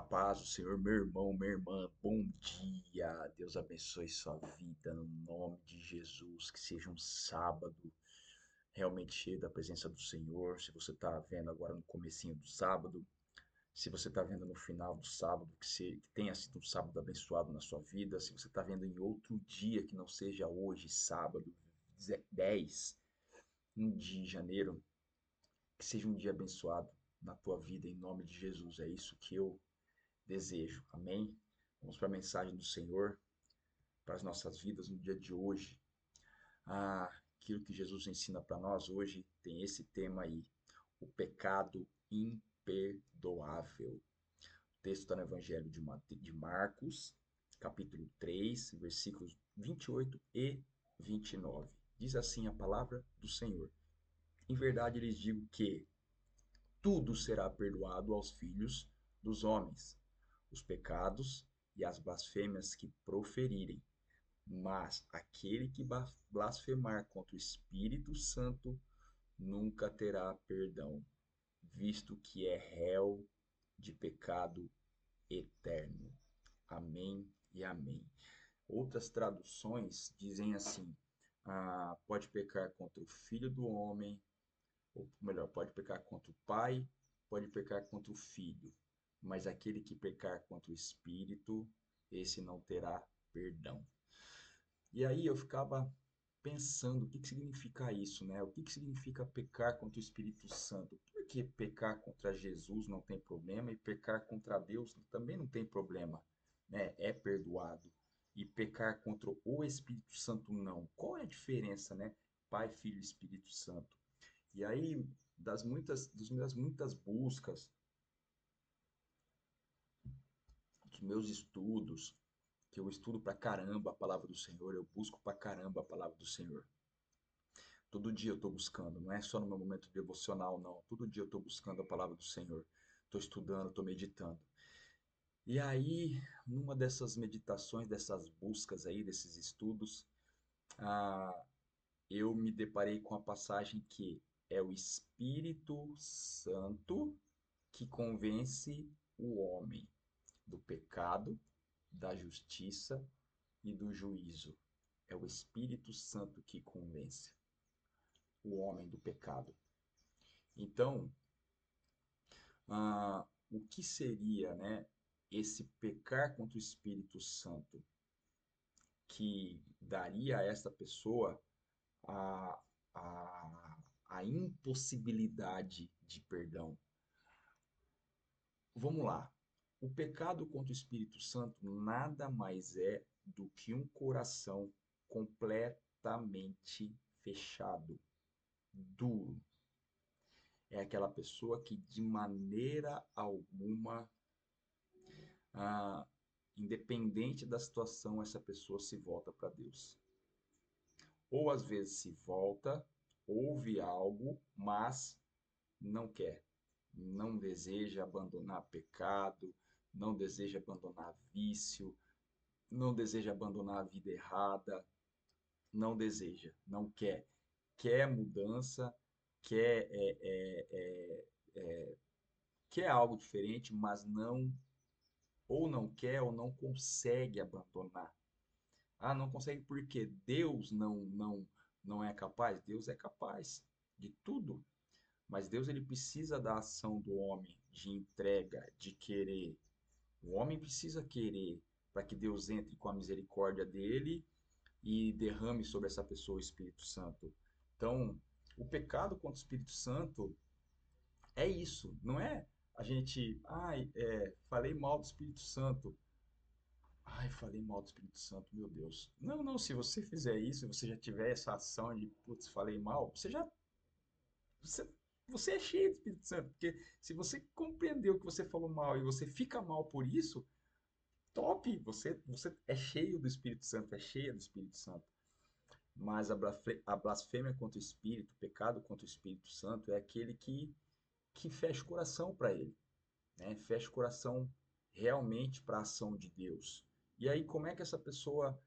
paz do Senhor, meu irmão, minha irmã, bom dia. Deus abençoe sua vida no nome de Jesus. Que seja um sábado realmente cheio da presença do Senhor. Se você está vendo agora no comecinho do sábado, se você está vendo no final do sábado, que tenha sido um sábado abençoado na sua vida. Se você está vendo em outro dia que não seja hoje, sábado, 10 de janeiro, que seja um dia abençoado na tua vida em nome de Jesus. É isso que eu desejo. Amém? Vamos para a mensagem do Senhor para as nossas vidas no dia de hoje. Aquilo que Jesus ensina para nós hoje tem esse tema aí: o pecado imperdoável. O texto está no Evangelho de Marcos, capítulo 3, versículos 28 e 29. Diz assim a palavra do Senhor: Em verdade lhes digo que tudo será perdoado aos filhos dos homens, os pecados e as blasfêmias que proferirem. Mas aquele que blasfemar contra o Espírito Santo nunca terá perdão, visto que é réu de pecado eterno. Amém e amém. Outras traduções dizem assim: pode pecar contra o Filho do Homem, ou melhor, pode pecar contra o Pai, pode pecar contra o Filho, mas aquele que pecar contra o Espírito, esse não terá perdão. E aí eu ficava pensando o que significa isso, né? O que significa pecar contra o Espírito Santo? Por que pecar contra Jesus não tem problema e pecar contra Deus também não tem problema, né? É perdoado. E pecar contra o Espírito Santo não. Qual é a diferença, né? Pai, Filho e Espírito Santo. E aí, das muitas buscas, dos meus estudos, que eu estudo pra caramba a palavra do Senhor, eu busco pra caramba a palavra do Senhor. Todo dia eu estou buscando, não é só no meu momento devocional, não. Todo dia eu estou buscando a palavra do Senhor. Estou estudando, estou meditando. E aí, numa dessas meditações, dessas buscas aí, desses estudos, ah, eu me deparei com a passagem que é o Espírito Santo que convence o homem do pecado, da justiça e do juízo. É o Espírito Santo que convence o homem do pecado. Então, o que seria, né, esse pecar contra o Espírito Santo que daria a esta pessoa a, a impossibilidade de perdão? Vamos lá. O pecado contra o Espírito Santo nada mais é do que um coração completamente fechado, duro. É aquela pessoa que de maneira alguma, ah, independente da situação, essa pessoa se volta para Deus. Ou às vezes se volta, ouve algo, mas não quer, não deseja abandonar pecado, não deseja abandonar vício, não deseja abandonar a vida errada, não deseja, não quer. Quer mudança, quer, quer algo diferente, mas não quer ou não consegue abandonar. Não consegue porque Deus não é capaz? Deus é capaz de tudo. Mas Deus ele precisa da ação do homem, de entrega, de querer. O homem precisa querer para que Deus entre com a misericórdia dele e derrame sobre essa pessoa o Espírito Santo. Então, o pecado contra o Espírito Santo é isso, não é a gente, falei mal do Espírito Santo. Ai, falei mal do Espírito Santo, meu Deus. Não, não, se você fizer isso, se você já tiver essa ação de, putz, falei mal, você, você é cheio do Espírito Santo, porque se você compreendeu que você falou mal e você fica mal por isso, top, você é cheio do Espírito Santo, é cheia do Espírito Santo. Mas a blasfêmia contra o Espírito, o pecado contra o Espírito Santo é aquele que fecha o coração para ele, né? Fecha o coração realmente para a ação de Deus. E aí, como é que essa pessoa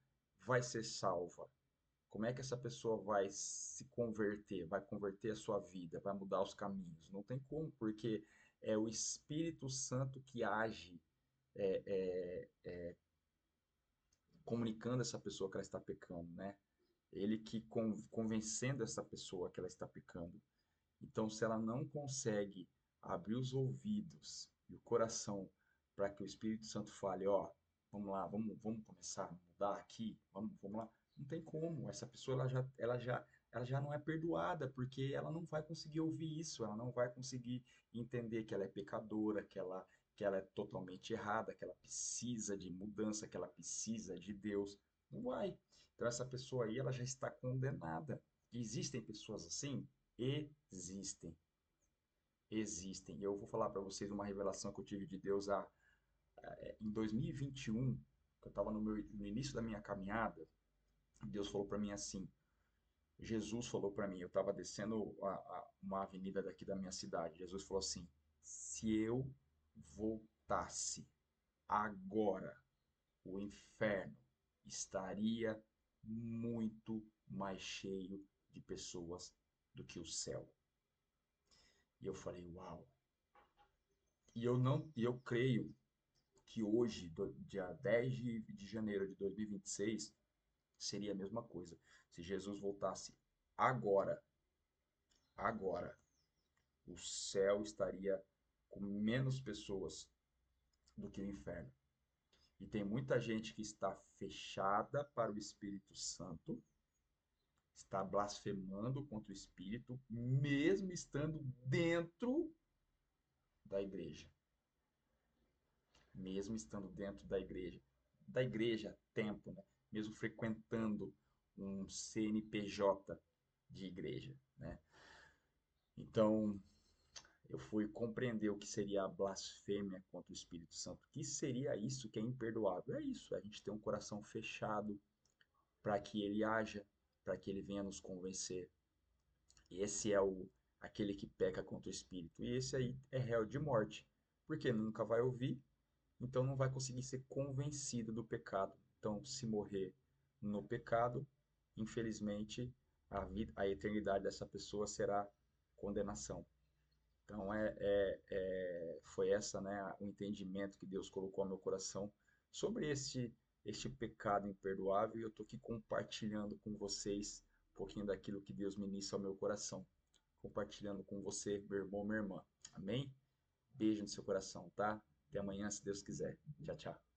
vai ser salva? Como é que essa pessoa vai se converter? Vai converter a sua vida? Vai mudar os caminhos? Não tem como, porque é o Espírito Santo que age comunicando a essa pessoa que ela está pecando, né? Ele que convencendo essa pessoa que ela está pecando. Então, se ela não consegue abrir os ouvidos e o coração para que o Espírito Santo fale, ó, vamos lá, vamos começar a mudar aqui, vamos lá. Não tem como. Essa pessoa ela já não é perdoada, porque ela não vai conseguir ouvir isso, ela não vai conseguir entender que ela é pecadora, que ela é totalmente errada, que ela precisa de mudança, que ela precisa de Deus. Não vai. Então essa pessoa aí, ela já está condenada. Existem pessoas assim? Existem. Existem. E eu vou falar para vocês uma revelação que eu tive de Deus em 2021, que eu estava no início da minha caminhada. Deus falou para mim assim, Jesus falou para mim, eu estava descendo uma avenida daqui da minha cidade. Jesus falou assim: se eu voltasse agora, o inferno estaria muito mais cheio de pessoas do que o céu. E eu falei, uau. E eu creio que hoje, dia 10 de janeiro de 2026, seria a mesma coisa. Se Jesus voltasse agora, agora, o céu estaria com menos pessoas do que o inferno. E tem muita gente que está fechada para o Espírito Santo, está blasfemando contra o Espírito, mesmo estando dentro da igreja. Mesmo estando dentro da igreja, templo, né? Mesmo frequentando um CNPJ de igreja, né? Então, eu fui compreender o que seria a blasfêmia contra o Espírito Santo. O que seria isso que é imperdoável? É isso, a gente tem um coração fechado para que ele haja, para que ele venha nos convencer. Esse é aquele que peca contra o Espírito. E esse aí é réu de morte, porque nunca vai ouvir, então não vai conseguir ser convencido do pecado. Então, se morrer no pecado, infelizmente, a eternidade dessa pessoa será condenação. Então, foi essa, né, o entendimento que Deus colocou no meu coração sobre este pecado imperdoável. E eu estou aqui compartilhando com vocês um pouquinho daquilo que Deus ministra ao meu coração. Compartilhando com você, meu irmão, minha irmã. Amém? Beijo no seu coração, tá? Até amanhã, se Deus quiser. Tchau, tchau.